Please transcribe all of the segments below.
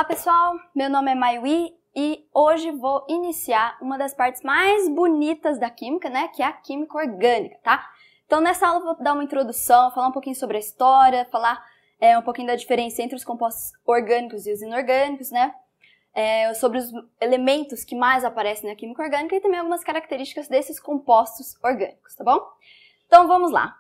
pessoal, meu nome é Maiwi e hoje vou iniciar uma das partes mais bonitas da química, né, que é a química orgânica, tá? Então nessa aula eu vou dar uma introdução, falar um pouquinho sobre a história, falar um pouquinho da diferença entre os compostos orgânicos e os inorgânicos, né? Sobre os elementos que mais aparecem na química orgânica e também algumas características desses compostos orgânicos, tá bom? Então vamos lá.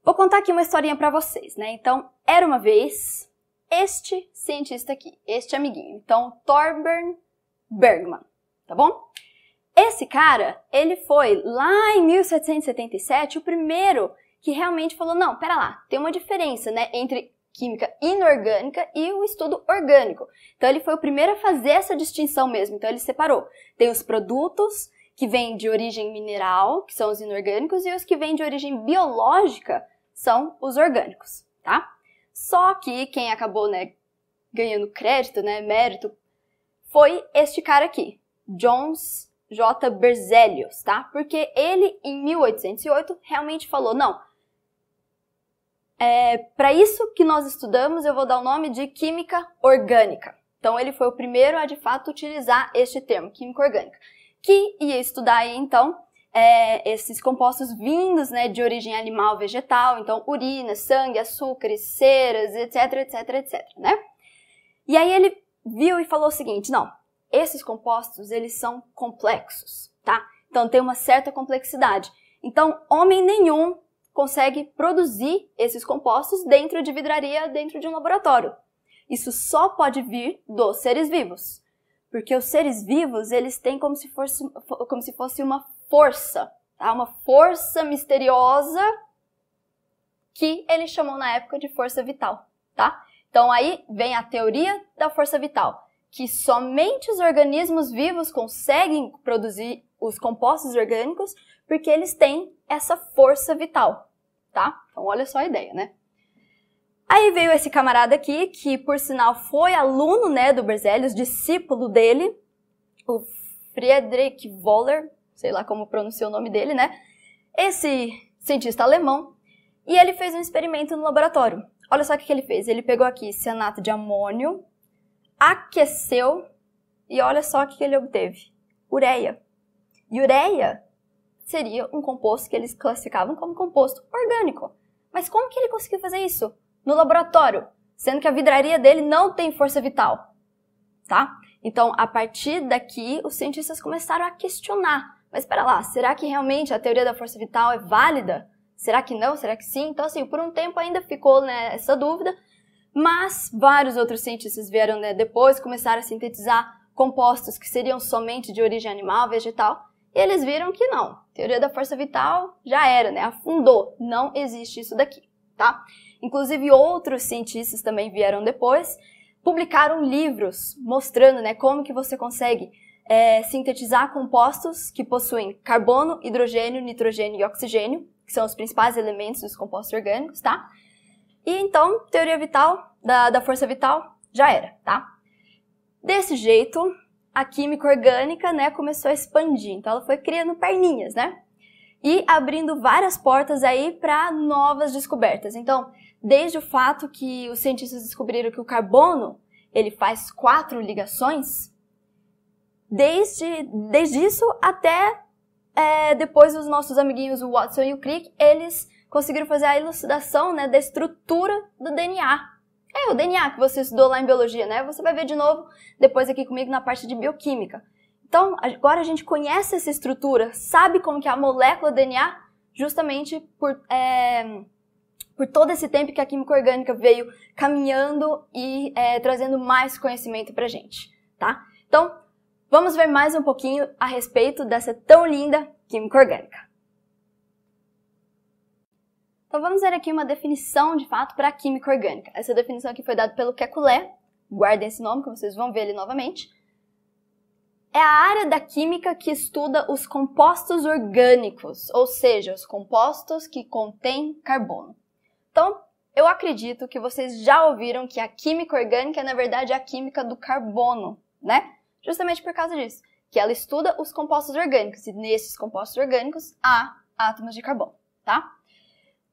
Vou contar aqui uma historinha pra vocês, né? Então, era uma vez este cientista aqui, este amiguinho. Então, Torbern Bergman, tá bom? Esse cara, ele foi lá em 1777 o primeiro que realmente falou, não, pera lá, tem uma diferença, né, entre química inorgânica e o estudo orgânico. Então, ele foi o primeiro a fazer essa distinção mesmo. Então, ele separou. Tem os produtos que vêm de origem mineral, que são os inorgânicos, e os que vêm de origem biológica são os orgânicos, tá? Só que quem acabou, né, ganhando crédito, né, mérito, foi este cara aqui, Johannes J. Berzelius, tá? Porque ele, em 1808, realmente falou, não, para isso que nós estudamos, eu vou dar o nome de química orgânica. Então, ele foi o primeiro a, de fato, utilizar este termo, química orgânica, que ia estudar aí, então, esses compostos vindos, né, de origem animal, vegetal, então urina, sangue, açúcares, ceras, etc, etc, etc, né? E aí ele viu e falou o seguinte, não, esses compostos, eles são complexos, tá? Então tem uma certa complexidade. Então homem nenhum consegue produzir esses compostos dentro de vidraria, dentro de um laboratório. Isso só pode vir dos seres vivos. Porque os seres vivos, eles têm como se fosse uma força, tá? Uma força misteriosa que ele chamou na época de força vital, tá? Então aí vem a teoria da força vital, que somente os organismos vivos conseguem produzir os compostos orgânicos porque eles têm essa força vital, tá? Então olha só a ideia, né? Aí veio esse camarada aqui, que por sinal foi aluno, né, do Berzelius, discípulo dele, o Friedrich Wöhler, sei lá como pronuncia o nome dele, né? Esse cientista alemão, e ele fez um experimento no laboratório. Olha só o que ele fez. Ele pegou aqui cianato de amônio, aqueceu, e olha só o que ele obteve. Ureia. E ureia seria um composto que eles classificavam como composto orgânico. Mas como que ele conseguiu fazer isso? No laboratório, sendo que a vidraria dele não tem força vital, tá? Então, a partir daqui, os cientistas começaram a questionar. Mas espera lá, será que realmente a teoria da força vital é válida? Será que não? Será que sim? Então, assim, por um tempo ainda ficou, né, essa dúvida, mas vários outros cientistas vieram, né, depois, começaram a sintetizar compostos que seriam somente de origem animal, vegetal, e eles viram que não. A teoria da força vital já era, né, afundou. Não existe isso daqui, tá? Inclusive, outros cientistas também vieram depois, publicaram livros mostrando, né, como que você consegue sintetizar compostos que possuem carbono, hidrogênio, nitrogênio e oxigênio, que são os principais elementos dos compostos orgânicos, tá? E então, teoria vital, da força vital, já era, tá? Desse jeito, a química orgânica, né, começou a expandir. Então, ela foi criando perninhas, né? E abrindo várias portas aí para novas descobertas. Então, desde o fato que os cientistas descobriram que o carbono, ele faz 4 ligações, desde isso até depois os nossos amiguinhos, o Watson e o Crick, eles conseguiram fazer a elucidação, né, da estrutura do DNA. O DNA que você estudou lá em biologia, né? Você vai ver de novo depois aqui comigo na parte de bioquímica. Então, agora a gente conhece essa estrutura, sabe como que é a molécula do DNA, justamente por todo esse tempo que a química orgânica veio caminhando e trazendo mais conhecimento pra gente, tá? Então, vamos ver mais um pouquinho a respeito dessa tão linda química orgânica. Então, vamos ver aqui uma definição, de fato, para a química orgânica. Essa definição aqui foi dada pelo Kekulé, guardem esse nome, que vocês vão ver ele novamente. É a área da química que estuda os compostos orgânicos, ou seja, os compostos que contêm carbono. Então, eu acredito que vocês já ouviram que a química orgânica é, na verdade, a química do carbono, né? Justamente por causa disso, que ela estuda os compostos orgânicos, e nesses compostos orgânicos há átomos de carbono, tá?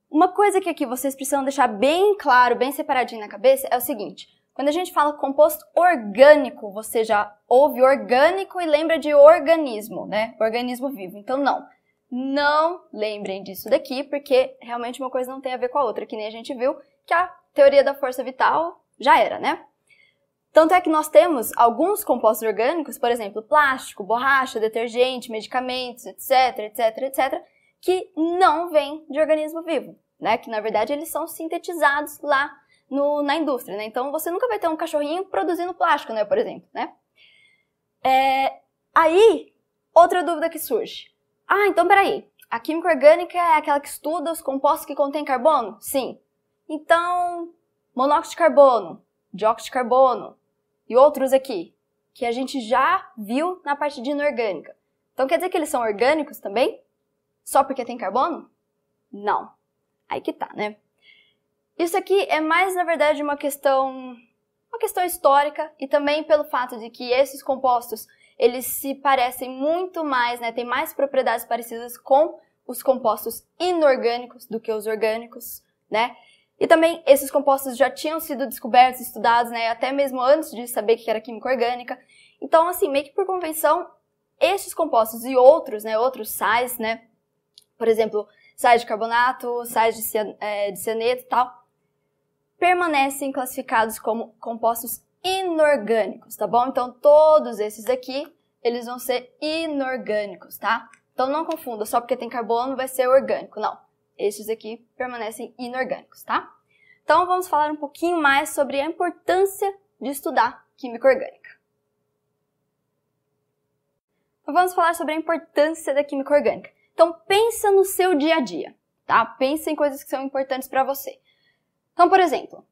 Uma coisa que aqui vocês precisam deixar bem claro, bem separadinho na cabeça, é o seguinte. Quando a gente fala composto orgânico, você já ouve orgânico e lembra de organismo, né? Organismo vivo. Então, não lembrem disso daqui, porque realmente uma coisa não tem a ver com a outra, que nem a gente viu que a teoria da força vital já era, né? Tanto é que nós temos alguns compostos orgânicos, por exemplo, plástico, borracha, detergente, medicamentos, etc, etc, etc, que não vêm de organismo vivo, né? Que na verdade eles são sintetizados lá na indústria, né? Então você nunca vai ter um cachorrinho produzindo plástico, né? Por exemplo, né? Aí, outra dúvida que surge. Então peraí, a química orgânica é aquela que estuda os compostos que contêm carbono? Sim. Então, monóxido de carbono, dióxido de carbono e outros aqui, que a gente já viu na parte de inorgânica. Então quer dizer que eles são orgânicos também? Só porque tem carbono? Não. Aí que tá, né? Isso aqui é mais, na verdade, uma questão histórica e também pelo fato de que esses compostos, eles se parecem muito mais, né? Tem mais propriedades parecidas com os compostos inorgânicos do que os orgânicos, né? E também esses compostos já tinham sido descobertos, estudados, né? Até mesmo antes de saber que era química orgânica. Então, assim, meio que por convenção, esses compostos e outros, né? Outros sais, né? Por exemplo, sais de carbonato, sais de cianeto e tal, permanecem classificados como compostos inorgânicos, tá bom? Então, todos esses aqui, eles vão ser inorgânicos, tá? Então, não confunda, só porque tem carbono vai ser orgânico, não. Esses aqui permanecem inorgânicos, tá? Então, vamos falar um pouquinho mais sobre a importância de estudar química orgânica. Vamos falar sobre a importância da química orgânica. Então, pensa no seu dia a dia, tá? Pensa em coisas que são importantes para você. Então, por exemplo,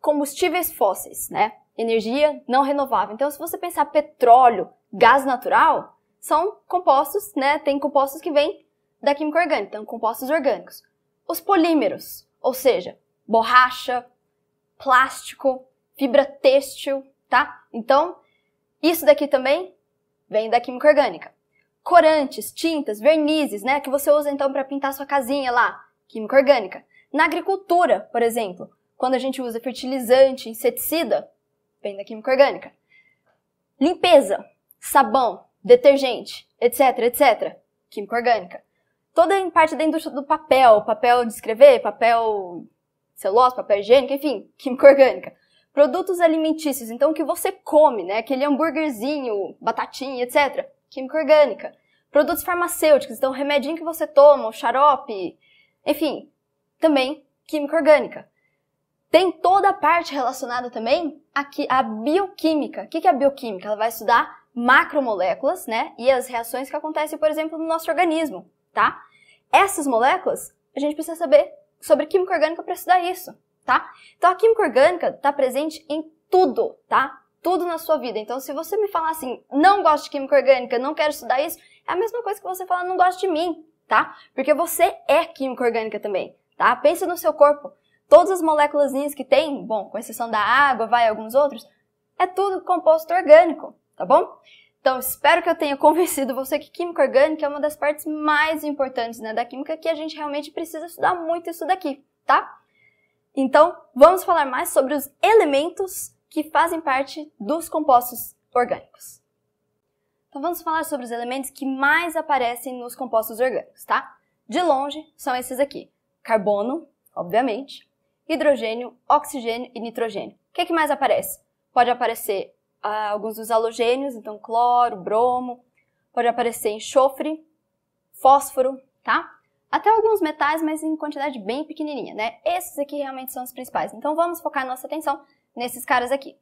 combustíveis fósseis, né? Energia não renovável. Então, se você pensar petróleo, gás natural, são compostos, né? Tem compostos que vêm da química orgânica, então compostos orgânicos. Os polímeros, ou seja, borracha, plástico, fibra têxtil, tá? Então, isso daqui também vem da química orgânica. Corantes, tintas, vernizes, né? Que você usa então para pintar sua casinha lá, química orgânica. Na agricultura, por exemplo, quando a gente usa fertilizante, inseticida, vem da química orgânica. Limpeza, sabão, detergente, etc, etc, química orgânica. Toda em parte da indústria do papel de escrever, papel celulose, papel higiênico, enfim, química orgânica. Produtos alimentícios, então o que você come, né? Aquele hambúrguerzinho, batatinha, etc, química orgânica. Produtos farmacêuticos, então remedinho que você toma, o xarope, enfim, também química orgânica. Tem toda a parte relacionada também à bioquímica. O que é a bioquímica? Ela vai estudar macromoléculas, né? E as reações que acontecem, por exemplo, no nosso organismo, tá? Essas moléculas, a gente precisa saber sobre química orgânica para estudar isso, tá? Então, a química orgânica está presente em tudo, tá? Tudo na sua vida. Então, se você me falar assim, não gosto de química orgânica, não quero estudar isso, é a mesma coisa que você falar, não gosto de mim, tá? Porque você é química orgânica também, tá? Pensa no seu corpo. Todas as moléculazinhas que tem, bom, com exceção da água, alguns outros, é tudo composto orgânico, tá bom? Então, espero que eu tenha convencido você que química orgânica é uma das partes mais importantes, né, da química que a gente realmente precisa estudar muito isso daqui, tá? Então, vamos falar mais sobre os elementos que fazem parte dos compostos orgânicos. Então, vamos falar sobre os elementos que mais aparecem nos compostos orgânicos, tá? De longe, são esses aqui. Carbono, obviamente, hidrogênio, oxigênio e nitrogênio. O que mais aparece? Pode aparecer alguns dos halogênios, então cloro, bromo, pode aparecer enxofre, fósforo, tá? Até alguns metais, mas em quantidade bem pequenininha, né? Esses aqui realmente são os principais. Então vamos focar nossa atenção nesses caras aqui.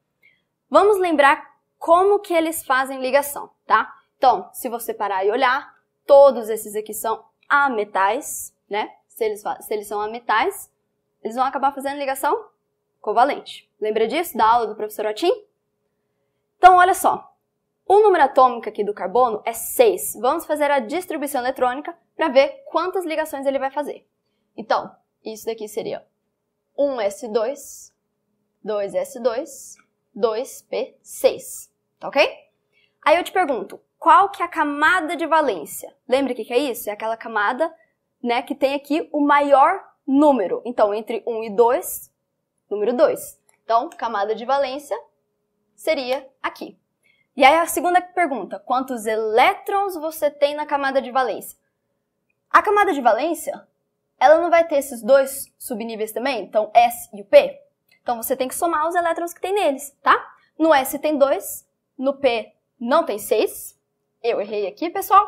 Vamos lembrar como que eles fazem ligação, tá? Então, se você parar e olhar, todos esses aqui são ametais, né? Se eles são ametais, eles vão acabar fazendo ligação covalente. Lembra disso, da aula do professor Otim? Então, olha só. O número atômico aqui do carbono é 6. Vamos fazer a distribuição eletrônica para ver quantas ligações ele vai fazer. Então, isso daqui seria 1s2, 2s2, 2p6. Tá ok? Aí eu te pergunto, qual que é a camada de valência? Lembra o que é isso? É aquela camada, né, que tem aqui o maior número. Então, entre 1 e 2, número 2. Então, camada de valência seria aqui. E aí a segunda pergunta, quantos elétrons você tem na camada de valência? A camada de valência, ela não vai ter esses dois subníveis também? Então, S e o P? Então, você tem que somar os elétrons que tem neles, tá? No S tem 2, no P não tem 6. Eu errei aqui, pessoal.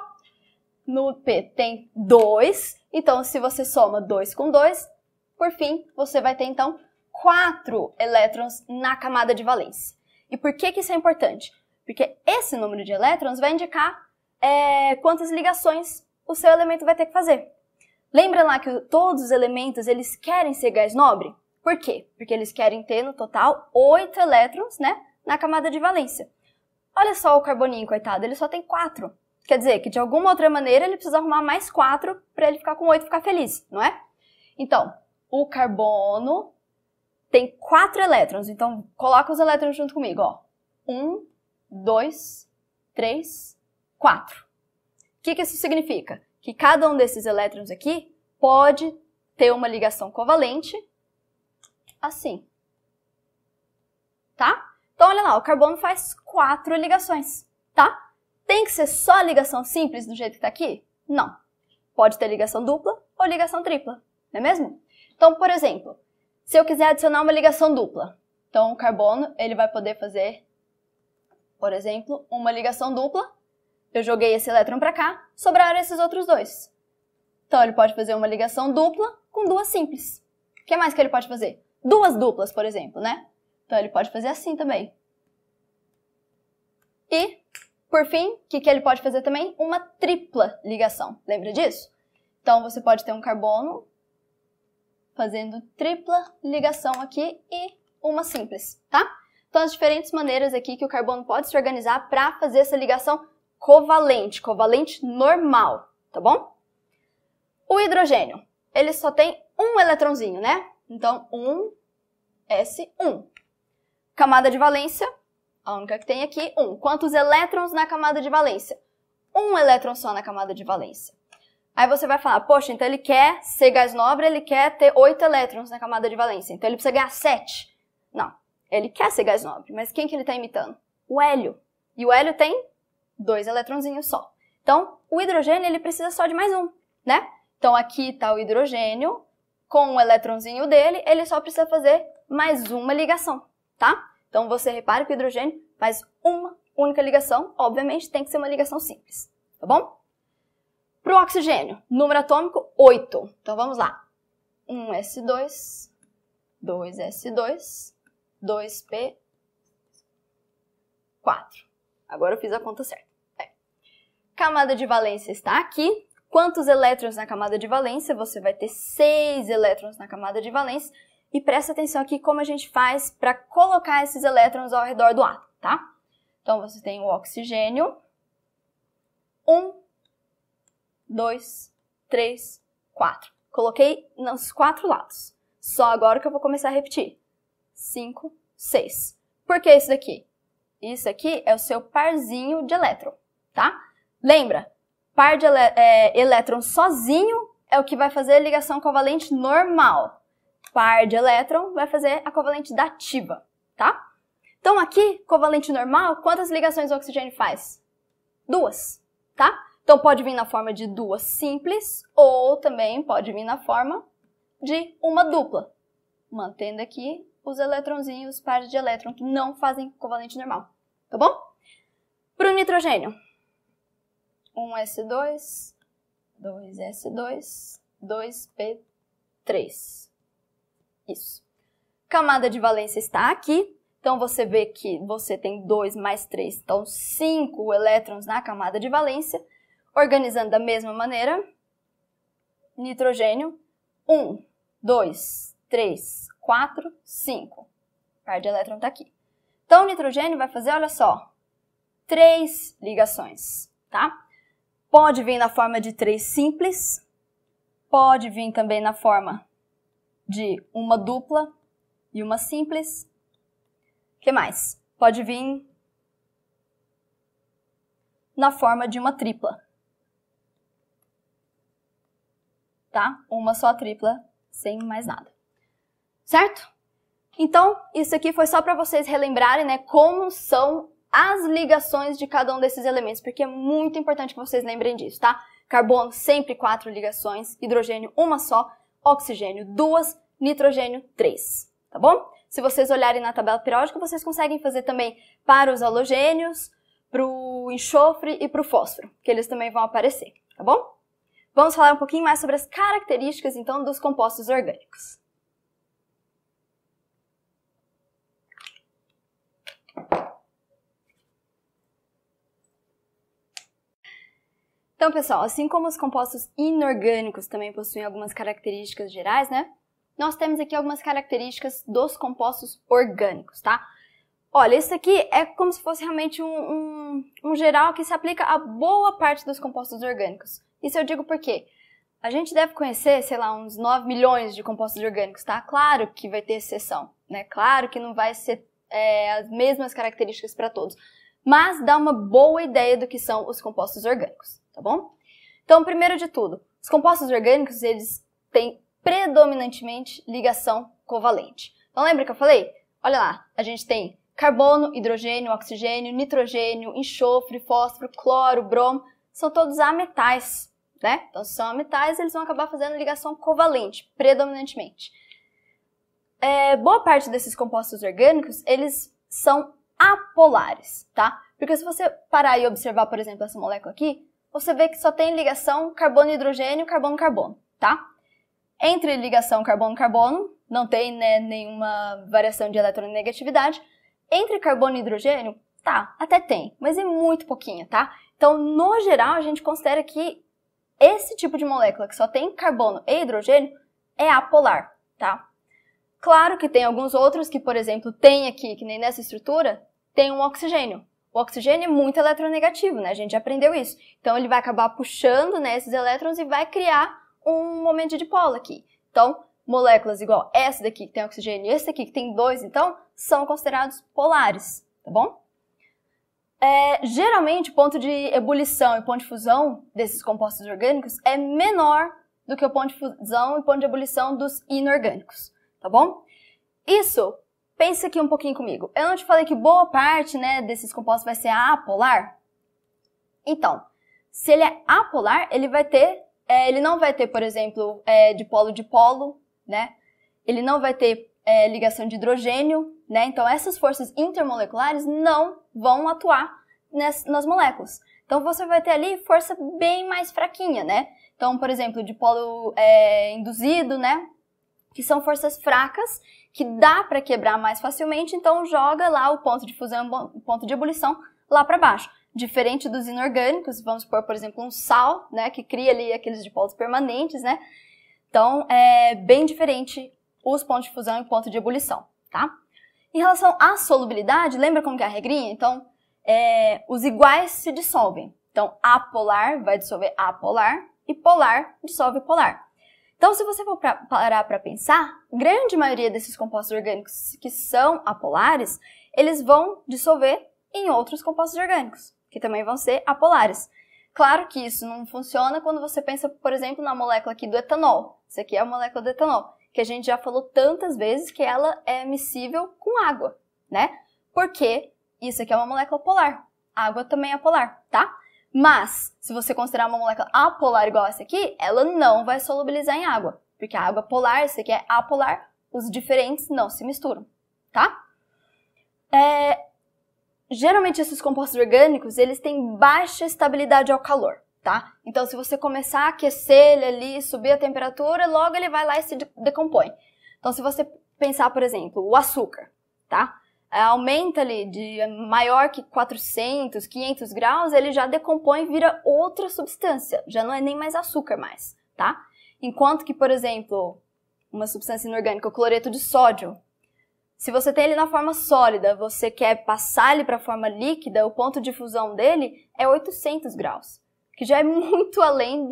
No P tem 2. Então, se você soma 2 com 2, por fim, você vai ter, então, 4 elétrons na camada de valência. E por que isso é importante? Porque esse número de elétrons vai indicar quantas ligações o seu elemento vai ter que fazer. Lembra lá que todos os elementos, eles querem ser gás nobre? Por quê? Porque eles querem ter, no total, 8 elétrons, né, na camada de valência. Olha só o carboninho, coitado, ele só tem 4. Quer dizer que, de alguma outra maneira, ele precisa arrumar mais 4 para ele ficar com 8 e ficar feliz, não é? Então, o carbono tem 4 elétrons. Então, coloca os elétrons junto comigo, ó. 1, 2, 3, 4. O que isso significa? Que cada um desses elétrons aqui pode ter uma ligação covalente assim. Tá? Então, olha lá, o carbono faz 4 ligações, tá? Tem que ser só ligação simples do jeito que tá aqui? Não. Pode ter ligação dupla ou ligação tripla, não é mesmo? Então, por exemplo, se eu quiser adicionar uma ligação dupla, então o carbono, ele vai poder fazer, por exemplo, uma ligação dupla. Eu joguei esse elétron para cá, sobraram esses outros 2. Então, ele pode fazer uma ligação dupla com 2 simples. O que mais que ele pode fazer? 2 duplas, por exemplo, né? Então, ele pode fazer assim também. E, por fim, o que ele pode fazer também? Uma tripla ligação. Lembra disso? Então, você pode ter um carbono fazendo tripla ligação aqui e uma simples, tá? Então, as diferentes maneiras aqui que o carbono pode se organizar para fazer essa ligação covalente normal, tá bom? O hidrogênio, ele só tem um eletronzinho, né? Então, 1s1. Camada de valência, a única que tem aqui, 1. Quantos elétrons na camada de valência? 1 elétron só na camada de valência. Aí você vai falar, poxa, então ele quer ser gás nobre, ele quer ter 8 elétrons na camada de valência, então ele precisa ganhar 7. Não, ele quer ser gás nobre, mas quem que ele está imitando? O hélio. E o hélio tem 2 eletronzinhos só. Então, o hidrogênio, ele precisa só de mais um, né? Então, aqui está o hidrogênio, com o eletronzinho dele, ele só precisa fazer mais uma ligação, tá? Então, você repara que o hidrogênio faz uma única ligação, obviamente tem que ser uma ligação simples, tá bom? Para o oxigênio, número atômico 8. Então, vamos lá. 1s2, 2s2, 2p, 4. Agora eu fiz a conta certa. Camada de valência está aqui. Quantos elétrons na camada de valência? Você vai ter 6 elétrons na camada de valência. E presta atenção aqui como a gente faz para colocar esses elétrons ao redor do átomo, tá? Então, você tem o oxigênio. 1, 2, 3, 4. Coloquei nos 4 lados. Só agora que eu vou começar a repetir. 5, 6. Por que isso daqui? Isso aqui é o seu parzinho de elétron, tá? Lembra? Par de elétron sozinho é o que vai fazer a ligação covalente normal. Par de elétron vai fazer a covalente dativa, tá? Então aqui, covalente normal, quantas ligações o oxigênio faz? 2, tá? Então pode vir na forma de 2 simples ou também pode vir na forma de uma dupla. Mantendo aqui os eletronzinhos, pares de elétron que não fazem covalente normal, tá bom? Para o nitrogênio. 1s2, 2s2, 2p3. Isso. Camada de valência está aqui. Então, você vê que você tem 2 mais 3, então 5 elétrons na camada de valência. Organizando da mesma maneira, nitrogênio, 1, 2, 3, 4, 5. Par de elétron está aqui. Então, o nitrogênio vai fazer, olha só, 3 ligações, tá? Pode vir na forma de 3 simples, pode vir também na forma de uma dupla e uma simples. O que mais? Pode vir na forma de uma tripla. Tá? Uma só tripla, sem mais nada. Certo? Então, isso aqui foi só para vocês relembrarem, né, como são as ligações de cada um desses elementos, porque é muito importante que vocês lembrem disso, tá? Carbono, sempre 4 ligações, hidrogênio, uma só, oxigênio, 2, nitrogênio, 3, tá bom? Se vocês olharem na tabela periódica, vocês conseguem fazer também para os halogênios, para o enxofre e para o fósforo, que eles também vão aparecer, tá bom? Vamos falar um pouquinho mais sobre as características, então, dos compostos orgânicos. Então, pessoal, assim como os compostos inorgânicos também possuem algumas características gerais, né? Nós temos aqui algumas características dos compostos orgânicos, tá? Olha, isso aqui é como se fosse realmente um geral que se aplica a boa parte dos compostos orgânicos. Isso eu digo porque a gente deve conhecer, sei lá, uns 9 milhões de compostos orgânicos, tá? Claro que vai ter exceção, né? Claro que não vai ser as mesmas características para todos, mas dá uma boa ideia do que são os compostos orgânicos, tá bom? Então, primeiro de tudo, os compostos orgânicos, eles têm predominantemente ligação covalente. Então, lembra que eu falei? Olha lá, a gente tem carbono, hidrogênio, oxigênio, nitrogênio, enxofre, fósforo, cloro, bromo, são todos ametais, né? Então, se são ametais, eles vão acabar fazendo ligação covalente, predominantemente. Boa parte desses compostos orgânicos, eles são apolares, tá? Porque se você parar e observar, por exemplo, essa molécula aqui, você vê que só tem ligação carbono-hidrogênio, carbono-carbono, tá? Entre ligação carbono-carbono, não tem, né, nenhuma variação de eletronegatividade. Entre carbono e hidrogênio, tá, até tem, mas é muito pouquinho, tá? Então, no geral, a gente considera que esse tipo de molécula que só tem carbono e hidrogênio é apolar, tá? Claro que tem alguns outros que, por exemplo, tem aqui, que nem nessa estrutura, tem um oxigênio. O oxigênio é muito eletronegativo, né? A gente já aprendeu isso. Então, ele vai acabar puxando, né, esses elétrons e vai criar um momento de dipolo aqui. Então, moléculas igual essa daqui que tem oxigênio e esse daqui que tem 2, então, são considerados polares, tá bom? Geralmente, o ponto de ebulição e ponto de fusão desses compostos orgânicos é menor do que o ponto de fusão e ponto de ebulição dos inorgânicos, tá bom? Isso, pensa aqui um pouquinho comigo. Eu não te falei que boa parte, né, desses compostos vai ser apolar? Então, se ele é apolar, ele vai ter, ele não vai ter, por exemplo, dipolo-dipolo, né? Ele não vai ter ligação de hidrogênio, né? Então, essas forças intermoleculares não vão atuar nas moléculas. Então, você vai ter ali força bem mais fraquinha, né? Então, por exemplo, dipolo induzido, né? Que são forças fracas, que dá para quebrar mais facilmente, então joga lá o ponto de fusão, o ponto de ebulição lá para baixo. Diferente dos inorgânicos, vamos supor, por exemplo, um sal, né? Que cria ali aqueles dipolos permanentes, né? Então, é bem diferente os pontos de fusão e ponto de ebulição, tá? Em relação à solubilidade, lembra como que é a regrinha? Então, os iguais se dissolvem. Então, apolar vai dissolver apolar e polar dissolve polar. Então, se você for parar para pensar, grande maioria desses compostos orgânicos que são apolares, eles vão dissolver em outros compostos orgânicos, que também vão ser apolares. Claro que isso não funciona quando você pensa, por exemplo, na molécula aqui do etanol. Isso aqui é a molécula do etanol, que a gente já falou tantas vezes que ela é miscível com água, né? Porque isso aqui é uma molécula polar. A água também é polar, tá? Mas, se você considerar uma molécula apolar igual essa aqui, ela não vai solubilizar em água. Porque a água polar, esse aqui é apolar, os diferentes não se misturam, tá? Geralmente, esses compostos orgânicos, eles têm baixa estabilidade ao calor, tá? Então, se você começar a aquecer ele ali, subir a temperatura, logo ele vai lá e se decompõe. Então, se você pensar, por exemplo, o açúcar, tá? Aumenta ali de maior que 400, 500 graus, ele já decompõe e vira outra substância. Já não é nem mais açúcar mais, tá? Enquanto que, por exemplo, uma substância inorgânica, o cloreto de sódio, se você tem ele na forma sólida, você quer passar ele para a forma líquida, o ponto de fusão dele é 800 graus, que já é muito além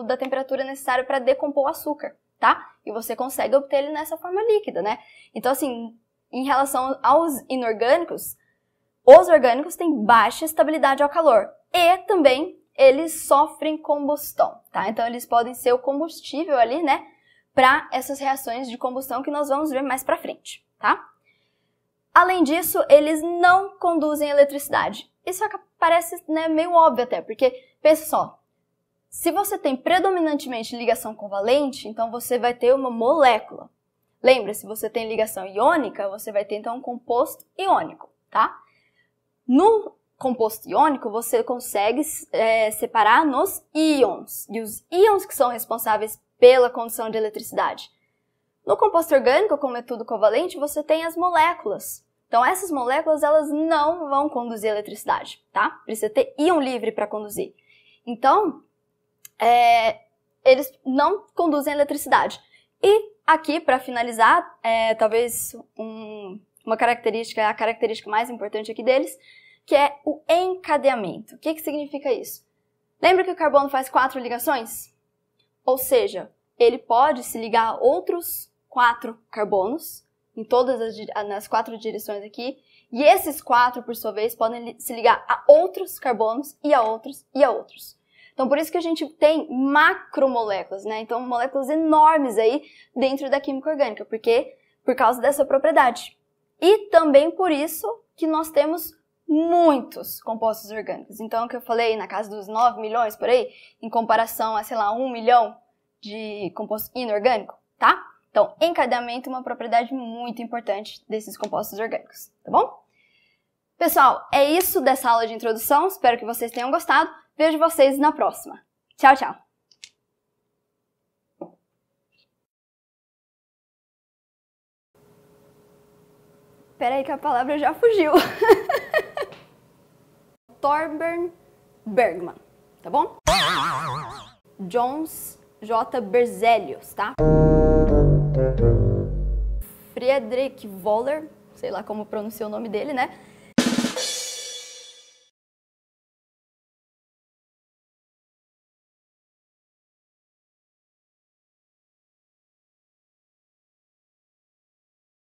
da temperatura necessária para decompor o açúcar, tá? E você consegue obter ele nessa forma líquida, né? Então, assim, em relação aos inorgânicos, os orgânicos têm baixa estabilidade ao calor e também eles sofrem combustão, tá? Então, eles podem ser o combustível ali, né, para essas reações de combustão que nós vamos ver mais para frente, tá? Além disso, eles não conduzem eletricidade. Isso parece, né, meio óbvio até, porque, pensa só, se você tem predominantemente ligação covalente, então você vai ter uma molécula. Lembra, se você tem ligação iônica, você vai ter então um composto iônico, tá? No composto iônico, você consegue separar nos íons, e os íons que são responsáveis pela condução de eletricidade. No composto orgânico, como é tudo covalente, você tem as moléculas. Então, essas moléculas, elas não vão conduzir eletricidade, tá? Precisa ter íon livre para conduzir. Então, eles não conduzem eletricidade. E aqui, para finalizar, talvez a característica mais importante aqui deles, que é o encadeamento. O que significa isso? Lembra que o carbono faz 4 ligações? Ou seja, ele pode se ligar a outros 4 carbonos, em todas nas 4 direções aqui, e esses 4, por sua vez, podem se ligar a outros carbonos e a outros e a outros. Então, por isso que a gente tem macromoléculas, né? Então, moléculas enormes aí dentro da química orgânica, por causa dessa propriedade. E também por isso que nós temos muitos compostos orgânicos. Então, o que eu falei, na casa dos 9 milhões por aí, em comparação a, sei lá, 1 milhão de composto inorgânico, tá? Então, encadeamento é uma propriedade muito importante desses compostos orgânicos, tá bom? Pessoal, é isso dessa aula de introdução. Espero que vocês tenham gostado. Vejo vocês na próxima. Tchau, tchau! Espera aí que a palavra já fugiu. Torbern Bergman, tá bom? Jöns J. Berzelius, tá? Friedrich Wöhler, sei lá como pronuncia o nome dele, né?